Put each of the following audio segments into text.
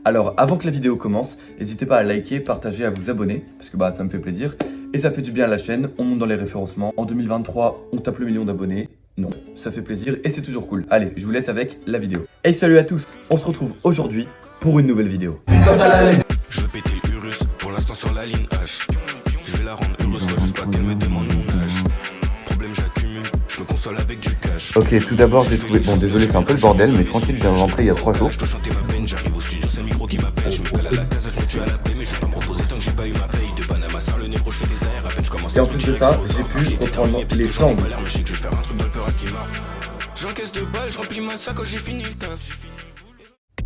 Alors avant que la vidéo commence, n'hésitez pas à liker, partager, à vous abonner, parce que ça me fait plaisir. Et ça fait du bien à la chaîne, on monte dans les référencements. En 2023, on tape le million d'abonnés. Non, ça fait plaisir et c'est toujours cool. Allez, je vous laisse avec la vidéo. Hey, salut à tous, on se retrouve aujourd'hui pour une nouvelle vidéo. Je veux péter l'Urus, pour l'instant sur la ligne H. Je vais la rendre heureuse, faut juste pas qu'elle me demande mon âge. Problème j'accumule, je me console avec du cash. Ok, tout d'abord j'ai trouvé... Bon désolé c'est un peu le bordel, mais tranquille, je viens de rentrer il y a 3 jours. Je dois chanter ma peine, j'arrive au studio, c'est le micro qui m'appelle. Je me cale à la case, je me tue à la paix, mais je vais pas me reposer tant que j'ai pas eu ma paye. De Panama sans le négro, je fais des airs, à peine je commence. Et en plus de ça, j'ai pu reprendre les sangles. Je sais que je vais faire un truc dans le peur qui marque. J'encaisse de balles, je remplis ma sac quand j'ai fini le taf.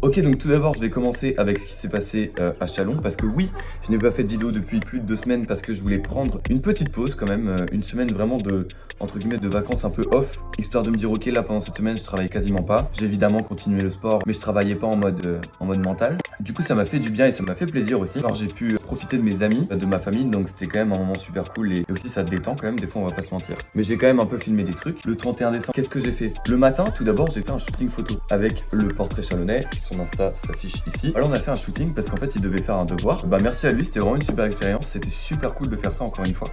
Ok, donc tout d'abord je vais commencer avec ce qui s'est passé à Chalon, parce que oui, je n'ai pas fait de vidéo depuis plus de 2 semaines parce que je voulais prendre une petite pause quand même, une semaine vraiment de, entre guillemets, de vacances un peu off, histoire de me dire ok, là pendant cette semaine je travaille quasiment pas, j'ai évidemment continué le sport, mais je travaillais pas en mode mental. Du coup ça m'a fait du bien et ça m'a fait plaisir aussi. Alors j'ai pu profiter de mes amis, de ma famille, donc c'était quand même un moment super cool et aussi ça te détend quand même, des fois on va pas se mentir. Mais j'ai quand même un peu filmé des trucs. Le 31 décembre, qu'est-ce que j'ai fait? Le matin, tout d'abord j'ai fait un shooting photo avec le portrait chalonnais. Son Insta s'affiche ici. Alors on a fait un shooting parce qu'en fait il devait faire un devoir. Merci à lui, c'était vraiment une super expérience. C'était super cool de faire ça encore une fois.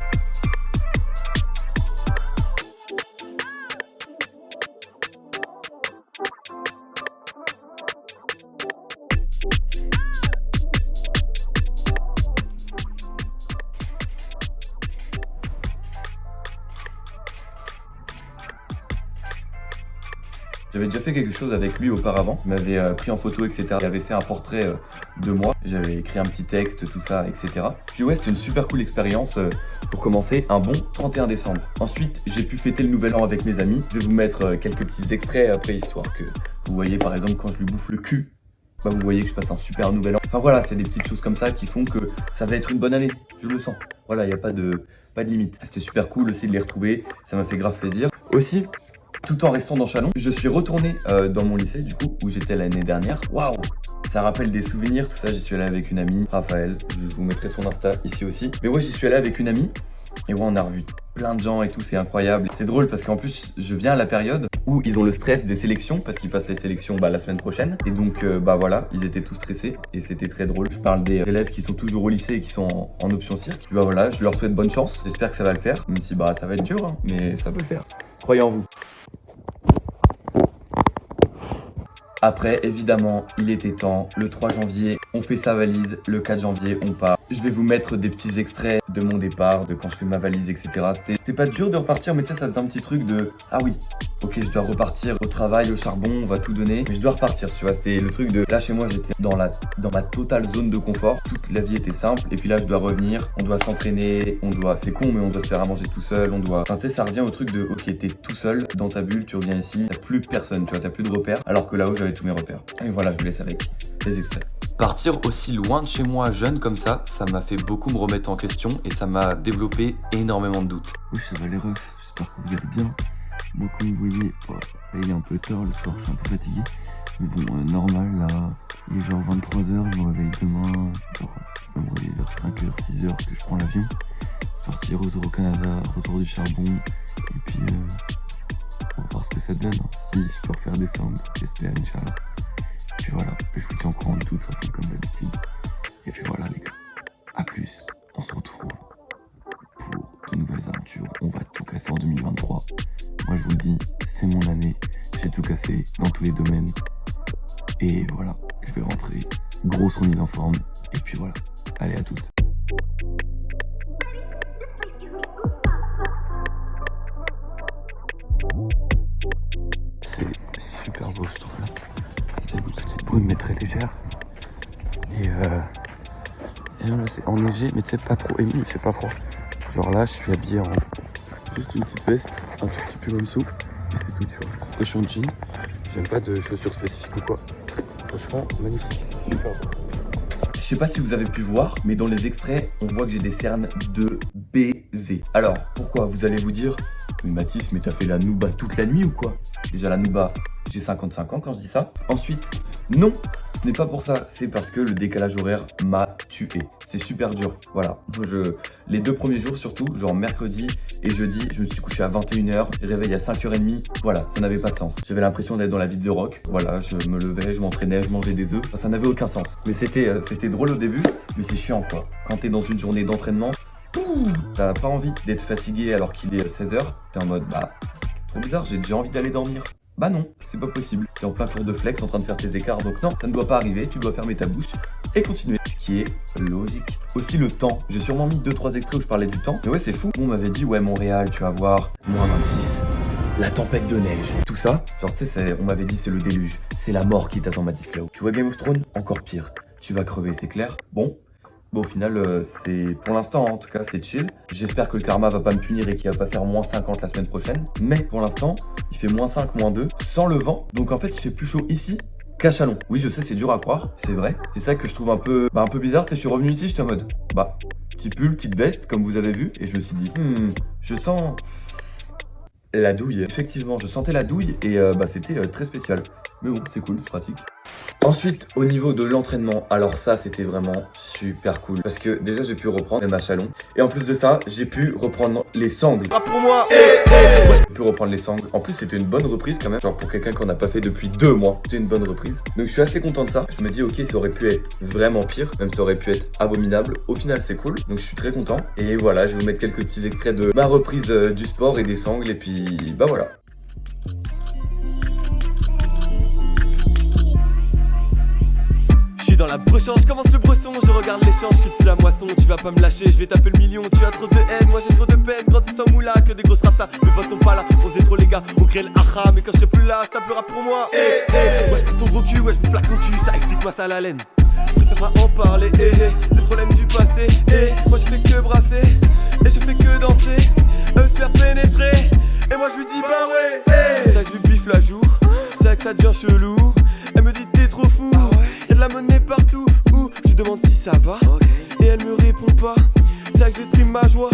J'avais déjà fait quelque chose avec lui auparavant, il m'avait pris en photo, etc. Il avait fait un portrait de moi, j'avais écrit un petit texte, tout ça, etc. Puis ouais, c'était une super cool expérience pour commencer un bon 31 décembre. Ensuite, j'ai pu fêter le nouvel an avec mes amis. Je vais vous mettre quelques petits extraits après, histoire que vous voyez par exemple quand je lui bouffe le cul, vous voyez que je passe un super nouvel an. Enfin voilà, c'est des petites choses comme ça qui font que ça va être une bonne année, je le sens. Voilà, il n'y a pas de limite. C'était super cool aussi de les retrouver, ça m'a fait grave plaisir. Aussi, tout en restant dans Chalon, je suis retourné dans mon lycée du coup où j'étais l'année dernière. Waouh, ça rappelle des souvenirs, tout ça. J'y suis allé avec une amie, Raphaël, je vous mettrai son Insta ici aussi. Mais ouais, j'y suis allé avec une amie et ouais, on a revu plein de gens et tout, c'est incroyable. C'est drôle parce qu'en plus, je viens à la période où ils ont le stress des sélections parce qu'ils passent les sélections la semaine prochaine. Et donc voilà, ils étaient tous stressés et c'était très drôle. Je parle des élèves qui sont toujours au lycée et qui sont en option cirque. Puis voilà, je leur souhaite bonne chance. J'espère que ça va le faire, même si ça va être dur, hein, mais ça peut le faire. Croyez en vous. Après, évidemment, il était temps. Le 3 janvier, on fait sa valise. Le 4 janvier, on part. Je vais vous mettre des petits extraits de mon départ, de quand je fais ma valise, etc. C'était pas dur de repartir, mais tu sais, ça faisait un petit truc de « Ah oui, ok, je dois repartir au travail, au charbon, on va tout donner, mais je dois repartir, tu vois. » C'était le truc de... Là, chez moi, j'étais dans ma totale zone de confort. Toute la vie était simple. Et puis là, je dois revenir. On doit s'entraîner. On doit... C'est con, mais on doit se faire à manger tout seul. On doit... Enfin, tu sais, ça revient au truc de « Ok, t'es tout seul dans ta bulle, tu reviens ici. T'as plus personne, tu vois, t'as plus de repères. » Alors que là-haut, j'avais tous mes repères. Et voilà, je vous laisse avec les extraits. Partir aussi loin de chez moi jeune comme ça m'a fait beaucoup me remettre en question et ça m'a développé énormément de doutes. Oui, ça va les refs, j'espère que vous allez bien. Moi, comme vous voyez, là, il est un peu tard le soir, je suis un peu fatigué. Mais bon, normal, là, il est genre 23h, je me réveille demain. Genre, je vais me réveiller vers 5h, 6h que je prends l'avion. C'est parti, retour au Canada, retour du charbon. Et puis, on va voir ce que ça donne. Si je peux refaire descendre, j'espère, Inch'Allah. Et puis voilà, je vous tiens au courant de toute façon, comme d'habitude. Et puis voilà, les gars, à plus, on se retrouve pour de nouvelles aventures. On va tout casser en 2023. Moi, je vous le dis, c'est mon année. J'ai tout cassé dans tous les domaines. Et voilà, je vais rentrer. Grosse remise en forme. Et puis voilà, allez, à toutes. C'est super beau, je trouve. C'est une petite brume, mais très légère. Et là, c'est enneigé, mais tu sais, pas trop ému, il fait pas froid. Genre là, je suis habillé en juste une petite veste, un tout petit pull en dessous, et c'est tout, tu vois. Cochon de jean, j'aime pas de chaussures spécifiques ou quoi. Franchement, magnifique, c'est super beau. Je sais pas si vous avez pu voir, mais dans les extraits, on voit que j'ai des cernes de baiser. Alors, pourquoi? Vous allez vous dire, mais Mathis, mais t'as fait la nouba toute la nuit ou quoi? Déjà la nouba, J'ai 55 ans quand je dis ça. Ensuite, non, ce n'est pas pour ça. C'est parce que le décalage horaire m'a tué. C'est super dur. Voilà. Les 2 premiers jours surtout, genre mercredi et jeudi, je me suis couché à 21h, réveil à 5h30. Voilà, ça n'avait pas de sens. J'avais l'impression d'être dans la vie de The Rock. Voilà, je me levais, je m'entraînais, je mangeais des œufs. Enfin, ça n'avait aucun sens. Mais c'était drôle au début, mais c'est chiant quoi. Quand t'es dans une journée d'entraînement, t'as pas envie d'être fatigué alors qu'il est 16h. T'es en mode, bah, trop bizarre, j'ai déjà envie d'aller dormir. Bah non, c'est pas possible. T'es en plein cours de flex en train de faire tes écarts, donc non, ça ne doit pas arriver, tu dois fermer ta bouche et continuer. Ce qui est logique. Aussi le temps. J'ai sûrement mis 2-3 extraits où je parlais du temps. Mais ouais, c'est fou. On m'avait dit, ouais, Montréal, tu vas voir, moins 26. La tempête de neige. Tout ça, genre tu sais, on m'avait dit c'est le déluge. C'est la mort qui t'attend, Matislau. Tu vois Game of Thrones? Encore pire. Tu vas crever, c'est clair? Bon, au final, c'est pour l'instant, en tout cas, c'est chill. J'espère que le karma va pas me punir et qu'il va pas faire moins 50 la semaine prochaine. Mais pour l'instant, il fait moins 5, moins 2, sans le vent. Donc en fait, il fait plus chaud ici qu'à Chalon. Oui, je sais, c'est dur à croire, c'est vrai. C'est ça que je trouve un peu bizarre. Tu sais, je suis revenu ici, j'étais en mode, petit pull, petite veste, comme vous avez vu. Et je me suis dit, je sens la douille. Effectivement, je sentais la douille et c'était très spécial. Mais bon, c'est cool, c'est pratique. Ensuite, au niveau de l'entraînement, alors ça, c'était vraiment super cool. Parce que déjà, j'ai pu reprendre même à Chalon. Et en plus de ça, j'ai pu reprendre les sangles. Pas pour moi. J'ai pu reprendre les sangles. En plus, c'était une bonne reprise quand même. Genre pour quelqu'un qu'on n'a pas fait depuis 2 mois. C'était une bonne reprise. Donc je suis assez content de ça. Je me dis, ok, ça aurait pu être vraiment pire. Même ça aurait pu être abominable. Au final, c'est cool. Donc je suis très content. Et voilà, je vais vous mettre quelques petits extraits de ma reprise du sport et des sangles. Et puis, bah voilà. Dans la brochure, je commence le bresson, je regarde les champs, je cultive la moisson. Tu vas pas me lâcher, je vais taper le million. Tu as trop de haine, moi j'ai trop de peine. Grandi sans moula, que des grosses raptas. Mes potes sont pas là, on faisait trop les gars. Au grêle, aha, mais quand je serai plus là, ça pleura pour moi. Ouais, je casse ton gros cul, ouais, je me flaque ton cul, ça explique-moi ça la laine. Je préfère pas en parler, les problèmes du passé. Moi je fais que brasser, et je fais que danser. Eux se faire pénétrer, et moi je lui dis bah ouais. C'est ça que je lui biffe la joue, c'est ça que ça devient chelou. Elle me dit t'es trop fou. Y'a de la monnaie partout, je lui demande si ça va, et elle me répond pas. C'est ça que j'exprime ma joie,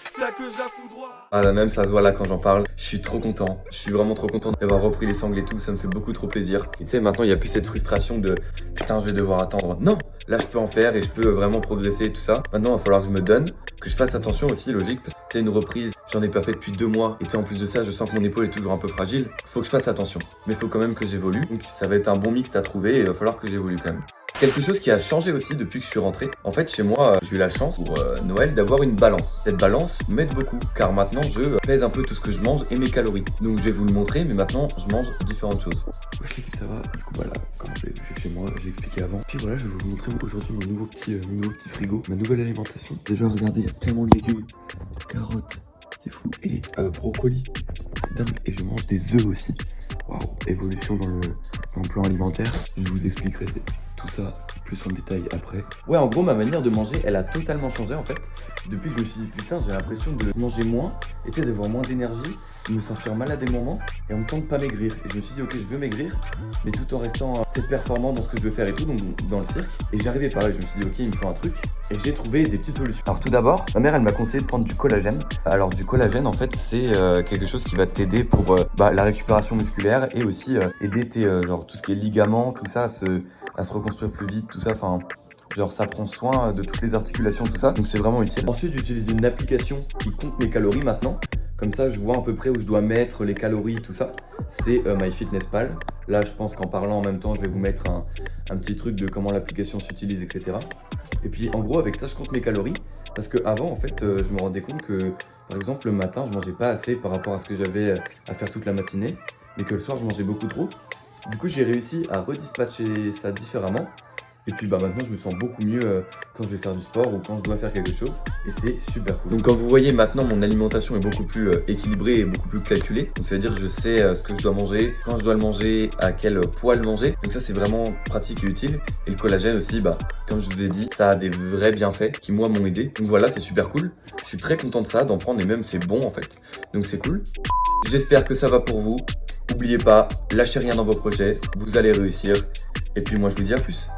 c'est ça que je la foudroie. Ah là même ça se voit là quand j'en parle, je suis trop content, je suis vraiment trop content d'avoir repris les sangles et tout, ça me fait beaucoup trop plaisir. Et tu sais maintenant il n'y a plus cette frustration de putain je vais devoir attendre, non, là je peux en faire et je peux vraiment progresser et tout ça. Maintenant il va falloir que je me donne, que je fasse attention aussi, logique, parce que c'est une reprise, j'en ai pas fait depuis 2 mois et tu sais en plus de ça je sens que mon épaule est toujours un peu fragile, faut que je fasse attention, mais faut quand même que j'évolue, donc ça va être un bon mix à trouver et il va falloir que j'évolue quand même. Quelque chose qui a changé aussi depuis que je suis rentré. En fait, chez moi, j'ai eu la chance pour Noël d'avoir une balance. Cette balance m'aide beaucoup, car maintenant, je pèse un peu tout ce que je mange et mes calories. Donc, je vais vous le montrer, mais maintenant, je mange différentes choses. Wesh l'équipe, ça va? Du coup, voilà, comme vous avez vu, je suis chez moi, j'ai expliqué avant. Puis voilà, je vais vous montrer aujourd'hui mon nouveau petit frigo, ma nouvelle alimentation. Déjà, regardez, il y a tellement de légumes, carottes, c'est fou, et brocoli, c'est dingue. Et je mange des œufs aussi. Waouh, évolution dans le plan alimentaire. Je vous expliquerai tout ça plus en détail après. Ouais, en gros, ma manière de manger, elle a totalement changé en fait. Depuis que je me suis dit, putain, j'ai l'impression de manger moins, et tu sais, d'avoir moins d'énergie, de me sentir mal à des moments, et en même temps de pas maigrir. Et je me suis dit, ok, je veux maigrir, mais tout en restant performant dans ce que je veux faire et tout, donc dans le cirque. Et j'arrivais pas, et je me suis dit, ok, il me faut un truc, et j'ai trouvé des petites solutions. Alors tout d'abord, ma mère, elle m'a conseillé de prendre du collagène. Alors du collagène, en fait, c'est quelque chose qui va t'aider pour la récupération musculaire, et aussi aider tes, genre tout ce qui est ligaments, tout ça, à se reconstruire plus vite, tout ça, enfin... Genre ça prend soin de toutes les articulations, tout ça, donc c'est vraiment utile. Ensuite j'utilise une application qui compte mes calories maintenant. Comme ça je vois à peu près où je dois mettre les calories, tout ça. C'est MyFitnessPal. Là je pense qu'en parlant en même temps je vais vous mettre un petit truc de comment l'application s'utilise, etc. Et puis en gros avec ça je compte mes calories. Parce qu'avant en fait je me rendais compte que par exemple le matin je mangeais pas assez par rapport à ce que j'avais à faire toute la matinée. Mais que le soir je mangeais beaucoup trop. Du coup j'ai réussi à redispatcher ça différemment. Et puis maintenant je me sens beaucoup mieux quand je vais faire du sport ou quand je dois faire quelque chose. Et c'est super cool. Donc comme vous voyez maintenant mon alimentation est beaucoup plus équilibrée et beaucoup plus calculée. Donc ça veut dire que je sais ce que je dois manger, quand je dois le manger, à quel poids le manger. Donc ça c'est vraiment pratique et utile. Et le collagène aussi, comme je vous ai dit, ça a des vrais bienfaits qui moi m'ont aidé. Donc voilà, c'est super cool. Je suis très content de ça, d'en prendre et même c'est bon en fait. Donc c'est cool. J'espère que ça va pour vous. N'oubliez pas, lâchez rien dans vos projets, vous allez réussir. Et puis moi je vous dis à plus.